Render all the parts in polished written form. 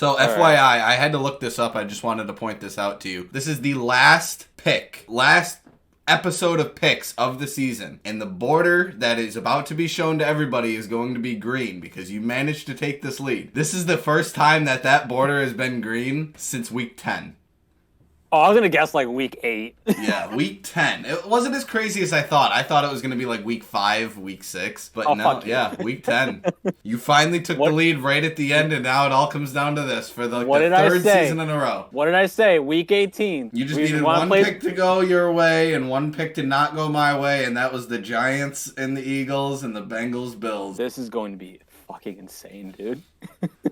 So FYI, I had to look this up. I just wanted to point this out to you. This is the last episode of picks of the season, and the border that is about to be shown to everybody is going to be green because you managed to take this lead. This is the first time that border has been green since week 10. Oh, I was going to guess like week 8. Yeah, week 10. It wasn't as crazy as I thought. I thought it was going to be like week 5, week 6, but no, yeah, week 10. You finally took the lead right at the end, and now it all comes down to this for the third season in a row. What did I say? Week 18. You just needed one pick to go your way and one pick to not go my way, and that was the Giants and the Eagles and the Bengals Bills. This is going to be fucking insane, dude.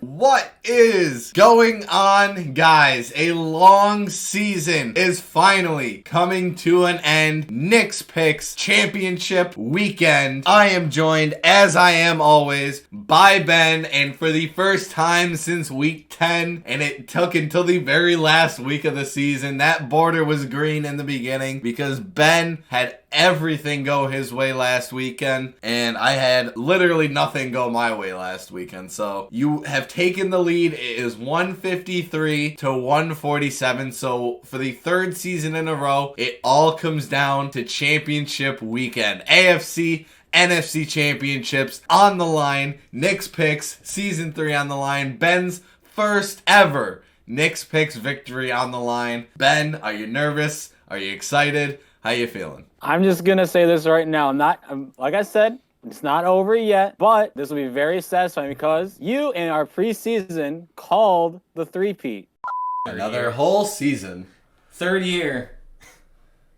What is going on, guys? A long season is finally coming to an end. Knicks Picks Championship Weekend. I am joined, as I am always, by Ben, and for the first time since week 10, and it took until the very last week of the season, that border was green in the beginning because Ben had everything go his way last weekend, and I had literally nothing go my way last weekend. So you have taken the lead. It is 153 to 147. So for the third season in a row, it all comes down to championship weekend. AFC NFC championships on the line. Knicks Picks season 3 on the line. Ben's first ever Knicks Picks victory on the line. Ben, are you nervous? Are you excited? How you feeling? I'm just going to say this right now. Like I said, it's not over yet, but this will be very satisfying because you in our preseason called the three-peat. Another whole season. Third year.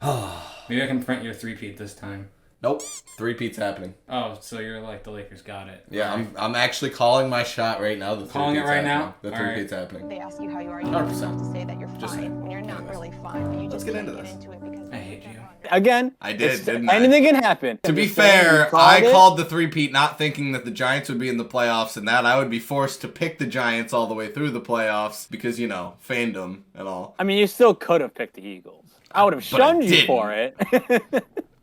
Maybe I can print your three-peat this time. Nope. Three-peat's happening. Oh, so you're like the Lakers got it. Yeah, right. I'm actually calling my shot right now. Calling it right now? The three-peat's happening. They ask you how you are, you have 100%. to say that you're fine when you're not really fine. You Let's just get into can't this. get into it because I hate you. Again, I did, didn't I? Anything can happen. To be fair, I called the three-peat not thinking that the Giants would be in the playoffs and that I would be forced to pick the Giants all the way through the playoffs because, you know, fandom and all. I mean, you still could have picked the Eagles. I would have shunned you for it.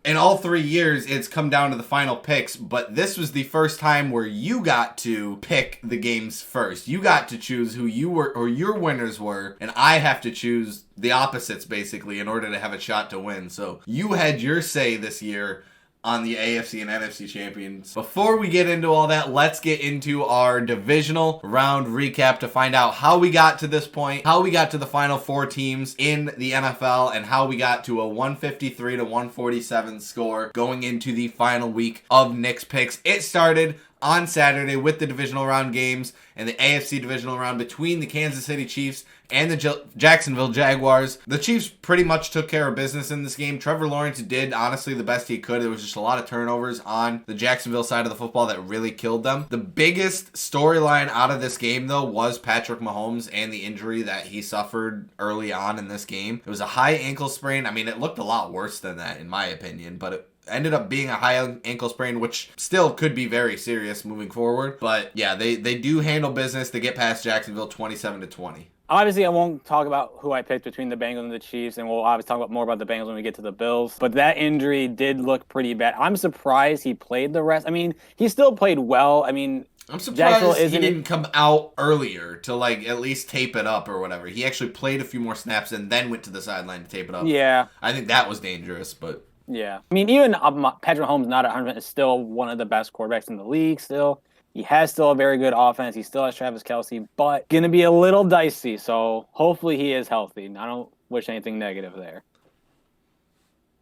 In all 3 years, it's come down to the final picks, but this was the first time where you got to pick the games first. You got to choose who you were, or your winners were, and I have to choose the opposites, basically, in order to have a shot to win. So you had your say this year on the AFC and NFC champions. Before we get into all that, let's get into our divisional round recap to find out how we got to this point, how we got to the final 4 teams in the NFL, and how we got to a 153 to 147 score going into the final week of Knicks Picks. It started on Saturday with the divisional round games and the AFC divisional round between the Kansas City Chiefs and the Jacksonville Jaguars. The Chiefs pretty much took care of business in this game. Trevor Lawrence did, honestly, the best he could. There was just a lot of turnovers on the Jacksonville side of the football that really killed them. The biggest storyline out of this game, though, was Patrick Mahomes and the injury that he suffered early on in this game. It was a high ankle sprain. I mean, it looked a lot worse than that, in my opinion, but it ended up being a high ankle sprain, which still could be very serious moving forward. But yeah, they do handle business. They get past Jacksonville 27-20. Obviously, I won't talk about who I picked between the Bengals and the Chiefs, and we'll obviously talk more about the Bengals when we get to the Bills. But that injury did look pretty bad. I'm surprised he played the rest. I mean, he still played well. I mean, I'm surprised he didn't come out earlier to, like, at least tape it up or whatever. He actually played a few more snaps and then went to the sideline to tape it up. Yeah. I think that was dangerous, but... Yeah. I mean, even Patrick Mahomes, not 100%, is still one of the best quarterbacks in the league still. He has still a very good offense. He still has Travis Kelce, but going to be a little dicey. So hopefully he is healthy. I don't wish anything negative there.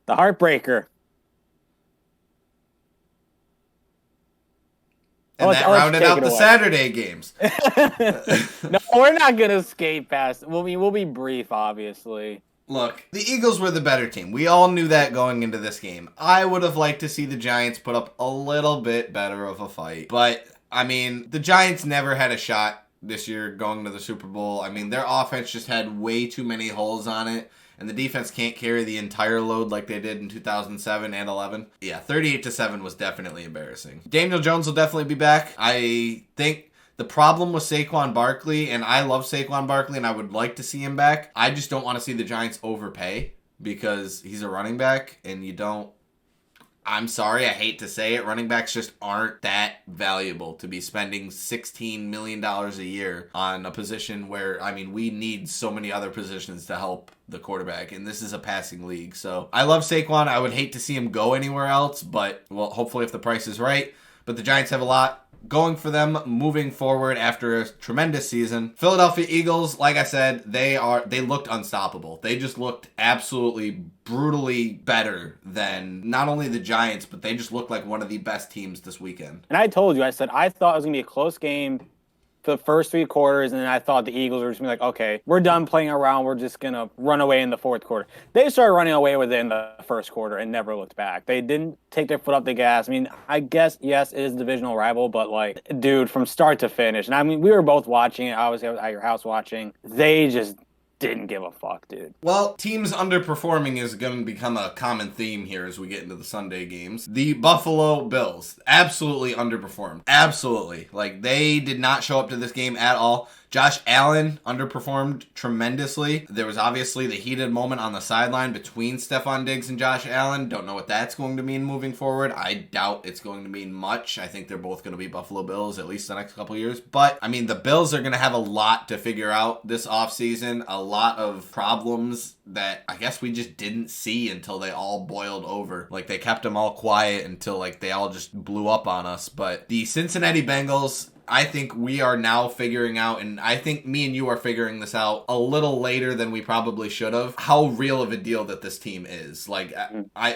The heartbreaker. And that rounded out the Saturday games. No, we're not going to skate past. We'll be brief, obviously. Look, the Eagles were the better team. We all knew that going into this game. I would have liked to see the Giants put up a little bit better of a fight. But, I mean, the Giants never had a shot this year going to the Super Bowl. I mean, their offense just had way too many holes on it. And the defense can't carry the entire load like they did in 2007 and 11. Yeah, 38-7 was definitely embarrassing. Daniel Jones will definitely be back. I think the problem with Saquon Barkley, and I love Saquon Barkley, and I would like to see him back. I just don't want to see the Giants overpay because he's a running back, and you don't I'm sorry, I hate to say it, running backs just aren't that valuable to be spending $16 million a year on a position where, I mean, we need so many other positions to help the quarterback, and this is a passing league. So I love Saquon. I would hate to see him go anywhere else, but, well, hopefully if the price is right. But the Giants have a lot going for them moving forward after a tremendous season. Philadelphia Eagles, like I said, they looked unstoppable. They just looked absolutely brutally better than not only the Giants, but they just looked like one of the best teams this weekend. And I told you, I said I thought it was going to be a close game for the first 3 quarters, and then I thought the Eagles were just going to be like, okay, we're done playing around. We're just going to run away in the fourth quarter. They started running away with it in the first quarter and never looked back. They didn't take their foot off the gas. I mean, I guess, yes, it is a divisional rival, but, like, dude, from start to finish, and I mean, we were both watching it. Obviously, I was at your house watching. They just didn't give a fuck, dude. Well, teams underperforming is going to become a common theme here as we get into the Sunday games. The Buffalo Bills absolutely underperformed. Absolutely. Like, they did not show up to this game at all. Josh Allen underperformed tremendously. There was obviously the heated moment on the sideline between Stephon Diggs and Josh Allen. Don't know what that's going to mean moving forward. I doubt it's going to mean much. I think they're both going to be Buffalo Bills at least the next couple years. But, I mean, the Bills are going to have a lot to figure out this offseason. A lot of problems that I guess we just didn't see until they all boiled over. Like, they kept them all quiet until, like, they all just blew up on us. But the Cincinnati Bengals, I think we are now figuring out, and I think me and you are figuring this out a little later than we probably should have, how real of a deal that this team is. Like,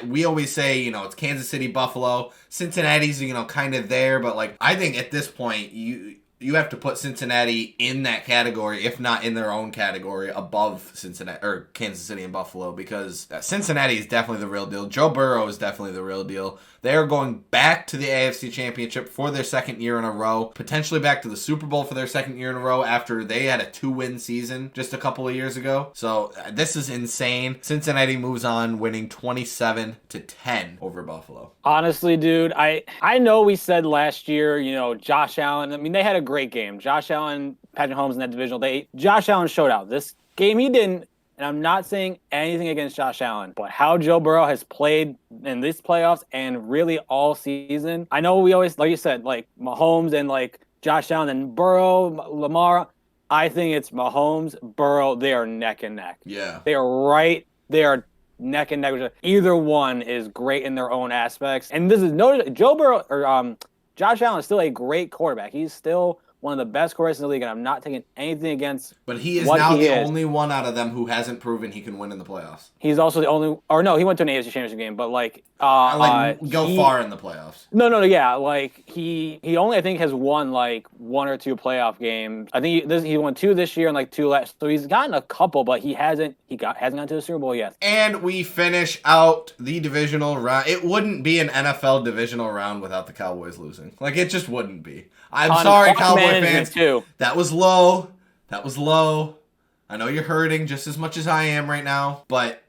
we always say, you know, it's Kansas City, Buffalo, Cincinnati's, you know, kind of there, but, like, I think at this point, you have to put Cincinnati in that category, if not in their own category, above Cincinnati or Kansas City and Buffalo, because Cincinnati is definitely the real deal. Joe Burrow is definitely the real deal. They are going back to the AFC Championship for their second year in a row, potentially back to the Super Bowl for their second year in a row after they had a 2-win season just a couple of years ago. So this is insane. Cincinnati moves on, winning 27-10 over Buffalo. Honestly, dude, I know we said last year, you know, Josh Allen, I mean, they had a great game. Josh Allen, Patrick Mahomes in that divisional. Josh Allen showed out. This game he didn't. And I'm not saying anything against Josh Allen, but how Joe Burrow has played in these playoffs and really all season. I know we always, like you said, like Mahomes and like Josh Allen and Burrow, Lamar. I think it's Mahomes, Burrow. They are neck and neck. Yeah. They are They are neck and neck. Either one is great in their own aspects. And this is Joe Burrow or Josh Allen is still a great quarterback. He's still one of the best quarterbacks in the league, and I'm not taking anything against. But he is now the only one out of them who hasn't proven he can win in the playoffs. He's also the only, or no, he went to an AFC Championship game, but like, go far in the playoffs. No, yeah, like he only I think has won like 1 or 2 playoff games. I think he won 2 this year and like 2 last. So he's gotten a couple, but hasn't gotten to the Super Bowl yet. And we finish out the divisional round. It wouldn't be an NFL divisional round without the Cowboys losing. Like, it just wouldn't be. I'm sorry, Cowboy fans. Too. That was low. I know you're hurting just as much as I am right now, but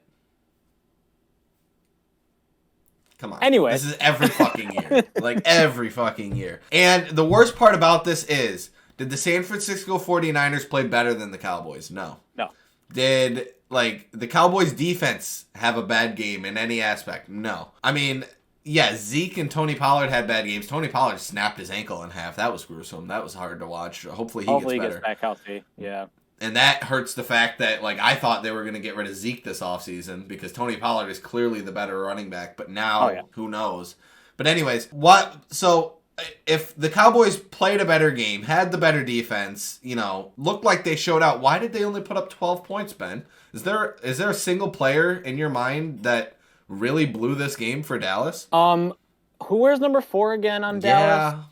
come on. Anyway. This is every fucking year. Like, every fucking year. And the worst part about this is, did the San Francisco 49ers play better than the Cowboys? No. Did, like, the Cowboys defense have a bad game in any aspect? No. I mean, yeah, Zeke and Tony Pollard had bad games. Tony Pollard snapped his ankle in half. That was gruesome. That was hard to watch. Hopefully he gets back healthy. Yeah. And that hurts the fact that, like, I thought they were going to get rid of Zeke this offseason because Tony Pollard is clearly the better running back. But now, Who knows? But anyways, so if the Cowboys played a better game, had the better defense, you know, looked like they showed out, why did they only put up 12 points, Ben? Is there a single player in your mind that really blew this game for Dallas? Who wears number 4 again on Dallas?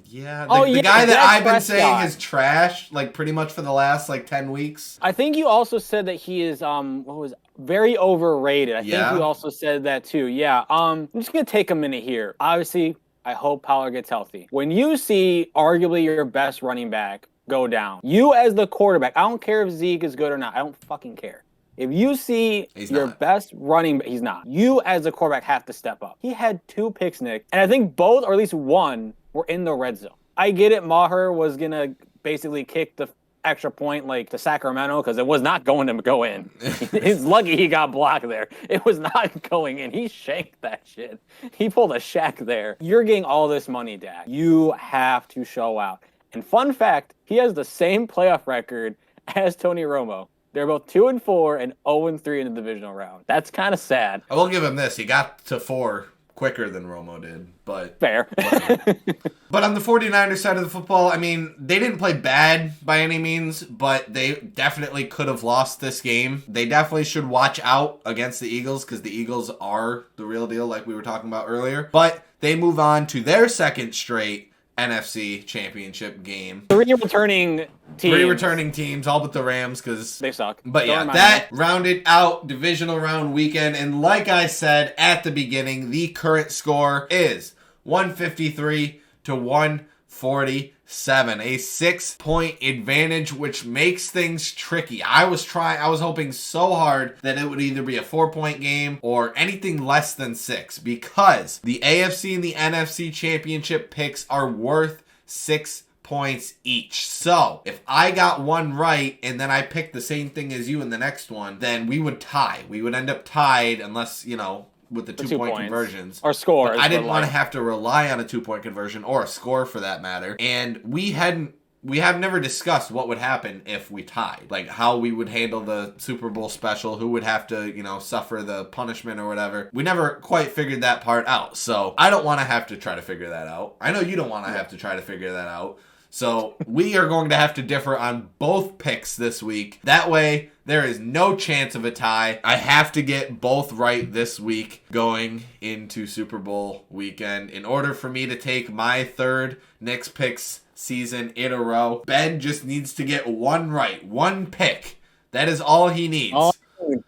Yeah. The guy that I've been saying is trash, like, pretty much for the last, like, 10 weeks. I think you also said that he is, very overrated. I think you also said that too. Yeah. I'm just going to take a minute here. Obviously, I hope Pollard gets healthy. When you see arguably your best running back go down, you as the quarterback, I don't care if Zeke is good or not. I don't fucking care. If you see best running, he's not. You as a quarterback have to step up. He had 2 picks, Nick, and I think both, or at least one, were in the red zone. I get it. Maher was going to basically kick the extra point like to Sacramento because it was not going to go in. He's lucky he got blocked there. It was not going in. He shanked that shit. He pulled a Shaq there. You're getting all this money, Dak. You have to show out. And fun fact, he has the same playoff record as Tony Romo. They're both 2-4 and 0-3 in the divisional round. That's kind of sad. I will give him this. He got to 4 quicker than Romo did, but fair. But on the 49ers side of the football, I mean, they didn't play bad by any means, but they definitely could have lost this game. They definitely should watch out against the Eagles because the Eagles are the real deal like we were talking about earlier. But they move on to their second straight NFC championship game. 3 returning teams. 3 returning teams, all but the Rams because they suck. But yeah, that rounded out divisional round weekend. And like I said at the beginning, the current score is 153 to 147. A 6-point advantage, which makes things tricky. I was hoping so hard that it would either be a 4-point game or anything less than 6 because the AFC and the NFC championship picks are worth 6 points each. So if I got one right and then I picked the same thing as you in the next one, then we would tie. We would end up tied unless, with the 2-point conversions. Or score. But I didn't want to have to rely on a 2-point conversion or a score for that matter. And we have never discussed what would happen if we tied. Like how we would handle the Super Bowl special, who would have to, suffer the punishment or whatever. We never quite figured that part out. So I don't want to have to try to figure that out. I know you don't want to have to try to figure that out. So we are going to have to differ on both picks this week. That way, there is no chance of a tie. I have to get both right this week going into Super Bowl weekend in order for me to take my 3rd Knicks picks season in a row. Ben just needs to get one right, one pick. That is all he needs.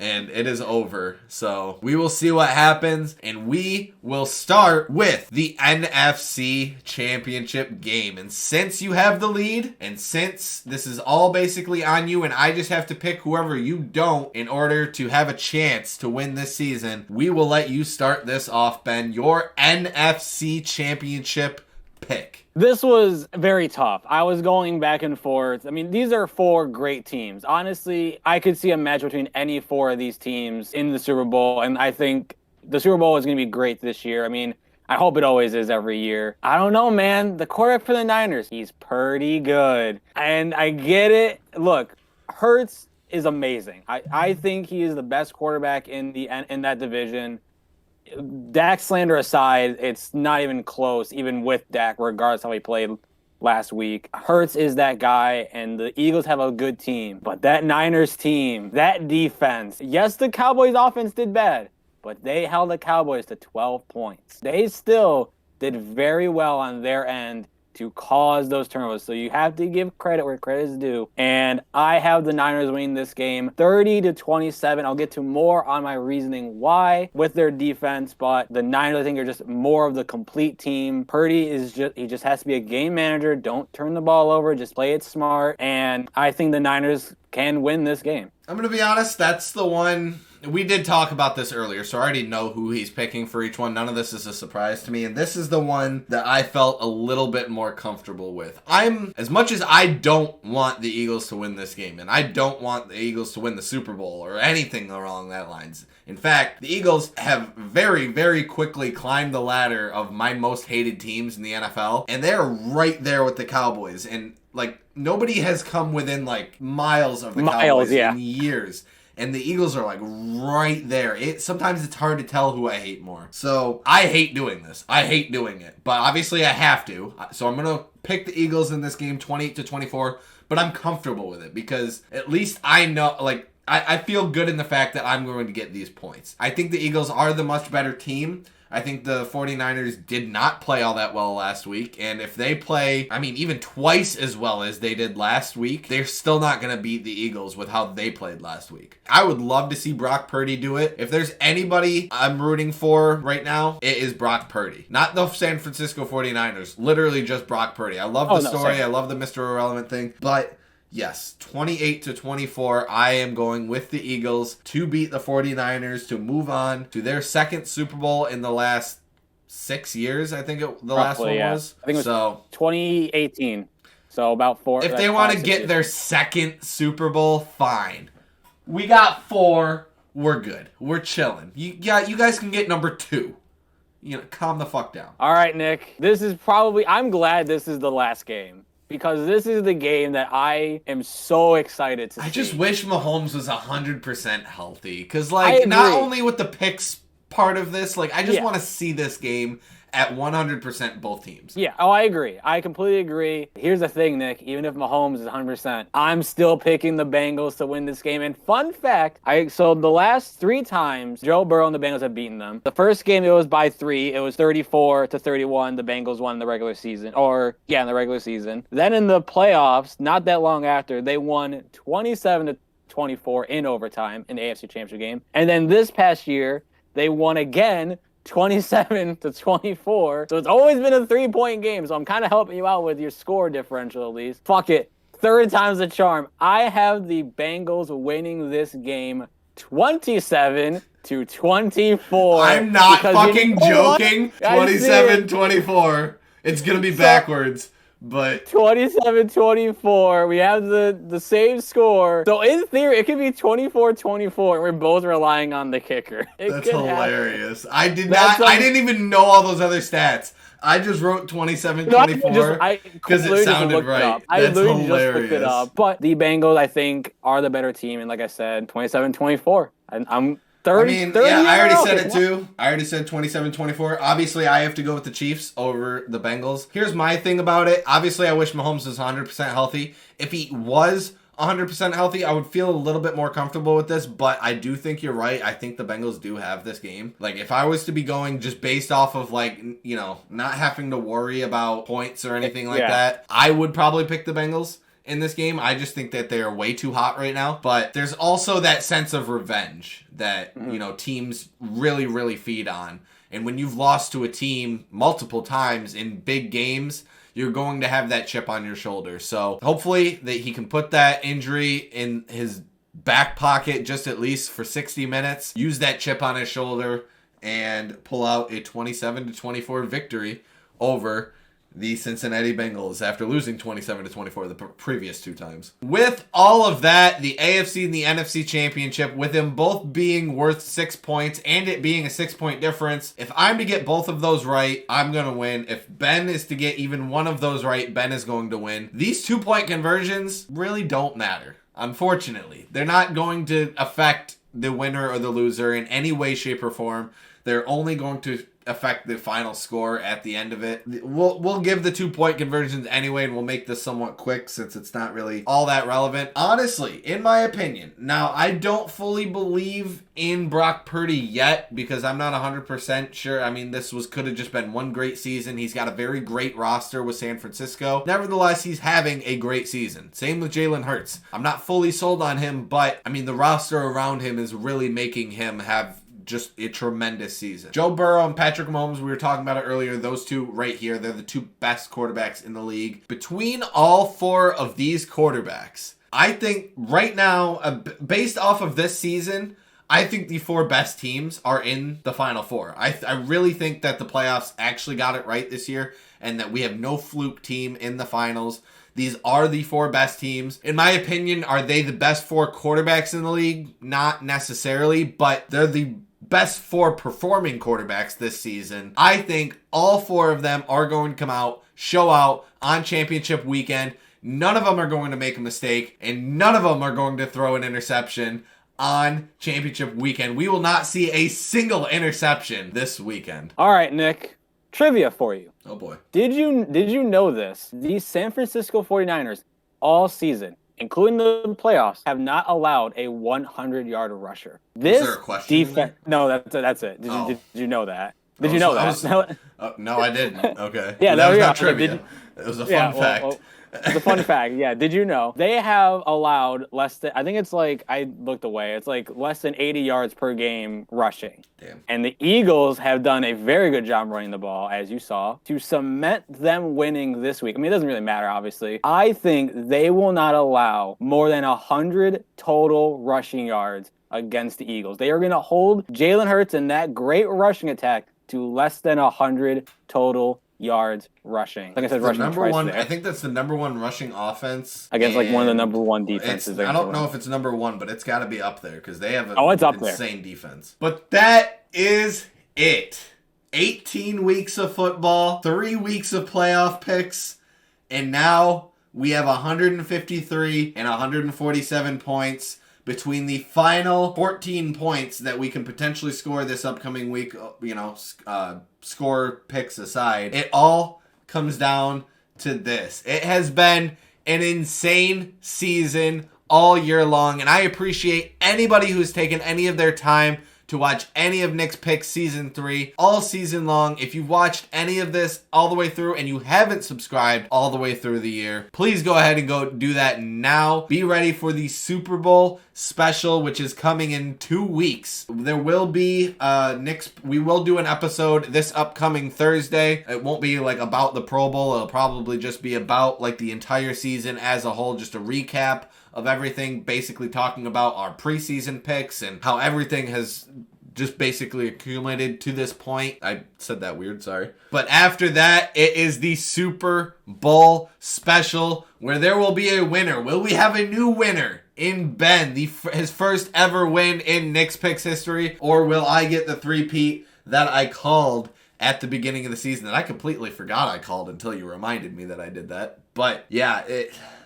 And it is over. So we will see what happens. And we will start with the NFC Championship game. And since you have the lead, and since this is all basically on you, and I just have to pick whoever you don't in order to have a chance to win this season, we will let you start this off, Ben. Your NFC Championship pick. This was very tough. I was going back and forth. I mean, these are 4 great teams. Honestly, I could see a match between any 4 of these teams in the Super Bowl, and I think the Super Bowl is going to be great this year. I mean, I hope it always is every year. I don't know, man. The quarterback for the Niners, he's pretty good. And I get it. Look, Hurts is amazing. I think he is the best quarterback in that division. Dak slander aside, it's not even close, even with Dak, regardless how he played last week. Hurts is that guy, and the Eagles have a good team. But that Niners team, that defense, yes, the Cowboys offense did bad, but they held the Cowboys to 12 points. They still did very well on their end to cause those turnovers. So you have to give credit where credit is due. And I have the Niners winning this game 30-27. I'll get to more on my reasoning why with their defense, but the Niners, I think, are just more of the complete team. Purdy he just has to be a game manager. Don't turn the ball over. Just play it smart. And I think the Niners can win this game. I'm going to be honest, that's the one. We did talk about this earlier, so I already know who he's picking for each one. None of this is a surprise to me, and this is the one that I felt a little bit more comfortable with. As much as I don't want the Eagles to win this game, and I don't want the Eagles to win the Super Bowl or anything along that lines. In fact, the Eagles have very, very quickly climbed the ladder of my most hated teams in the NFL, and they're right there with the Cowboys, and nobody has come within miles of the Cowboys in years. And the Eagles are right there. Sometimes it's hard to tell who I hate more. So I hate doing this. I hate doing it. But obviously I have to. So I'm going to pick the Eagles in this game 28-24. But I'm comfortable with it because at least I know, I feel good in the fact that I'm going to get these points. I think the Eagles are the much better team. I think the 49ers did not play all that well last week. And if they play, even twice as well as they did last week, they're still not going to beat the Eagles with how they played last week. I would love to see Brock Purdy do it. If there's anybody I'm rooting for right now, it is Brock Purdy. Not the San Francisco 49ers. Literally just Brock Purdy. I love the story. I love the Mr. Irrelevant thing. But yes, 28-24, I am going with the Eagles to beat the 49ers to move on to their second Super Bowl in the last 6 years, I think last one was. I think it was 2018. So about 4. If that's they want to 5, 6 get years. their second Super Bowl, fine. We got 4. We're good. We're chilling. You guys can get number 2. Calm the fuck down. All right, Nick. I'm glad this is the last game. Because this is the game that I am so excited to see. I just wish Mahomes was 100% healthy. Because, I not agree. only with the picks part of this, I just Yeah. want to see this game at 100% both teams. Yeah, I agree. I completely agree. Here's the thing, Nick. Even if Mahomes is 100%, I'm still picking the Bengals to win this game. And fun fact, so the last 3 times Joe Burrow and the Bengals have beaten them. The first game, it was by 3. It was 34-31. The Bengals won in the regular season. In the regular season. Then in the playoffs, not that long after, they won 27-24 in overtime in the AFC Championship game. And then this past year, they won again 27-24. So it's always been a 3-point game. So I'm kind of helping you out with your score differential at least. Fuck it. 3rd time's the charm. I have the Bengals winning this game 27-24. I'm not because fucking joking. I see it. 27-24. It's going to be backwards. But 27-24. We have the same score. So in theory, it could be 24-24, and we're both relying on the kicker. that's hilarious. I That's didn't even know all those other stats. I just wrote 27-24 because it sounded right. I That's literally just hilarious. looked it up. But the Bengals, I think, are the better team. And like I said, 27-24. I'm 30. I already said it too. I already said 27-24. Obviously, I have to go with the Chiefs over the Bengals. Here's my thing about it. Obviously, I wish Mahomes was 100% healthy. If he was 100% healthy, I would feel a little bit more comfortable with this, but I do think you're right. I think the Bengals do have this game. If I was to be going just based off of not having to worry about points or anything like that, I would probably pick the Bengals in this game. I just think that they are way too hot right now. But there's also that sense of revenge that, teams really, really feed on. And when you've lost to a team multiple times in big games, you're going to have that chip on your shoulder. So hopefully that he can put that injury in his back pocket just at least for 60 minutes, use that chip on his shoulder, and pull out a 27-24 victory over the Cincinnati Bengals after losing 27-24 the previous 2 times. With all of that, the AFC and the NFC Championship, with them both being worth 6 points and it being a 6-point difference, if I'm to get both of those right, I'm going to win. If Ben is to get even one of those right, Ben is going to win. These 2-point conversions really don't matter. Unfortunately, they're not going to affect the winner or the loser in any way, shape, or form. They're only going to affect the final score at the end of it. We'll give the 2-point conversions anyway, and we'll make this somewhat quick since it's not really all that relevant. Honestly, in my opinion, now I don't fully believe in Brock Purdy yet because I'm not 100% sure. I mean, this could have just been one great season. He's got a very great roster with San Francisco. Nevertheless, he's having a great season. Same with Jalen Hurts. I'm not fully sold on him, but I mean, the roster around him is really making him have just a tremendous season. Joe Burrow and Patrick Mahomes, we were talking about it earlier, those two right here, they're the 2 best quarterbacks in the league. Between all 4 of these quarterbacks, I think right now, based off of this season, I think the 4 best teams are in the Final Four. I really think that the playoffs actually got it right this year and that we have no fluke team in the finals. These are the 4 best teams. In my opinion, are they the best 4 quarterbacks in the league? Not necessarily, but they're the best 4 performing quarterbacks this season. I think all 4 of them are going to come out, show out on championship weekend. None of them are going to make a mistake, and none of them are going to throw an interception on championship weekend. We will not see a single interception this weekend. All right, Nick. Trivia for you. Oh boy. Did you know this? These San Francisco 49ers all season, including the playoffs, have not allowed a 100-yard rusher. This Is there a question in there? No, that's it. Did you know that? Did you Oh, know so that? no, I didn't. Okay. Yeah, Well, that there was we not go. Okay, trivia. It was a fun fact. The fun fact, yeah. Did you know they have allowed less than, I think it's like, I looked away, it's like less than 80 yards per game rushing. Damn. And the Eagles have done a very good job running the ball, as you saw, to cement them winning this week. I mean, it doesn't really matter, obviously. I think they will not allow more than 100 total rushing yards against the Eagles. They are going to hold Jalen Hurts and that great rushing attack to less than 100 total yards rushing. Like I said, The rushing number twice one, there. I think that's the number one rushing offense Against like one of the and number one defenses. I don't know if it's number one, but it's got to be up there because they have an Oh, it's up there. insane defense. But that is it. 18 weeks of football, 3 weeks of playoff picks, and now we have 153 and 147 points between the final 14 points that we can potentially score this upcoming week, score picks aside. It all comes down to this. It has been an insane season all year long, and I appreciate anybody who's taken any of their time to watch any of Nick's Picks Season 3 all season long. If you've watched any of this all the way through and you haven't subscribed all the way through the year, please go ahead and go do that now. Be ready for the Super Bowl special, which is coming in 2 weeks. There will be we will do an episode this upcoming Thursday. It won't be like about the Pro Bowl. It'll probably just be about like the entire season as a whole, just a recap of everything, basically talking about our preseason picks and how everything has just basically accumulated to this point. I said that weird, sorry. But after that, it is the Super Bowl special where there will be a winner. Will we have a new winner in Ben, his first ever win in Nick's Picks history? Or will I get the three-peat that I called at the beginning of the season that I completely forgot I called until you reminded me that I did that? But yeah,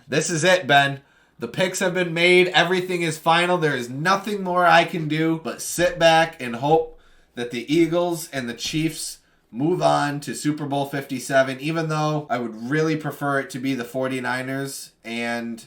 this is it, Ben. The picks have been made. Everything is final. There is nothing more I can do but sit back and hope that the Eagles and the Chiefs move on to Super Bowl 57, even though I would really prefer it to be the 49ers and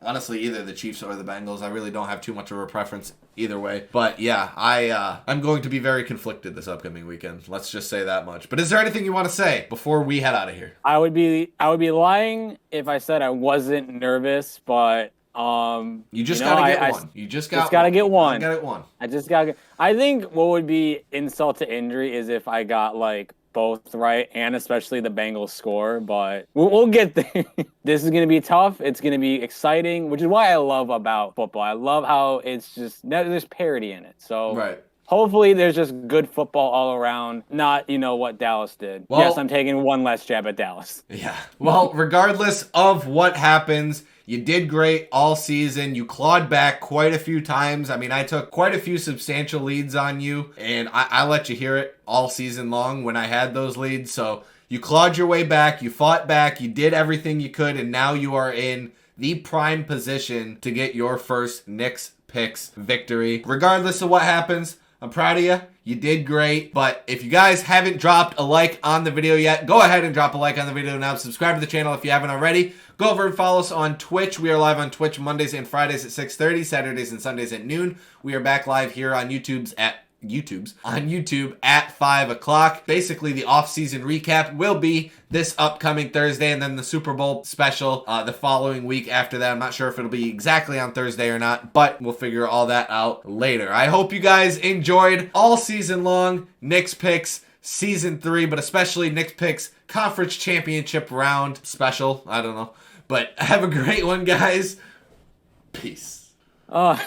honestly either the Chiefs or the Bengals. I really don't have too much of a preference either way. But yeah, I'm going to be very conflicted this upcoming weekend. Let's just say that much. But is there anything you want to say before we head out of here? I would be lying if I said I wasn't nervous, but you just gotta get one. You just gotta get one. I got one. I just gotta get. I think what would be insult to injury is if I got like both right, and especially the Bengals score, but we'll get there. This is going to be tough. It's going to be exciting, which is why I love about football. I love how it's just, there's parity in it. So right. Hopefully there's just good football all around, not, what Dallas did. Well, yes, I'm taking one less jab at Dallas. Yeah. Well, regardless of what happens, you did great all season. You clawed back quite a few times. I mean, I took quite a few substantial leads on you, and I let you hear it all season long when I had those leads. So you clawed your way back. You fought back. You did everything you could, and now you are in the prime position to get your first Nick's Picks victory. Regardless of what happens, I'm proud of you. You did great. But if you guys haven't dropped a like on the video yet, go ahead and drop a like on the video now. Subscribe to the channel if you haven't already. Go over and follow us on Twitch. We are live on Twitch Mondays and Fridays at 6:30, Saturdays and Sundays at noon. We are back live here on YouTube at 5 o'clock. Basically, the off-season recap will be this upcoming Thursday, and then the Super Bowl special the following week after that. I'm not sure if it'll be exactly on Thursday or not, but we'll figure all that out later. I hope you guys enjoyed all season long Nick's Picks Season 3, but especially Nick's Picks Conference Championship Round special. I don't know. But have a great one, guys. Peace. Oh,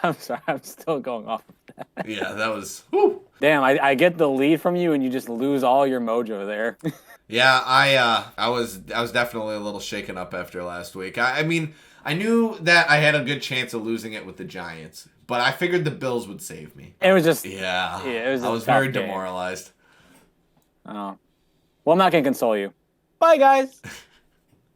I'm sorry. I'm still going off of that. Yeah, that was... Whew. Damn, I get the lead from you and you just lose all your mojo there. Yeah, I was definitely a little shaken up after last week. I mean, I knew that I had a good chance of losing it with the Giants, but I figured the Bills would save me. It was just... Yeah, it was I was very demoralized. Oh. Well, I'm not going to console you. Bye, guys.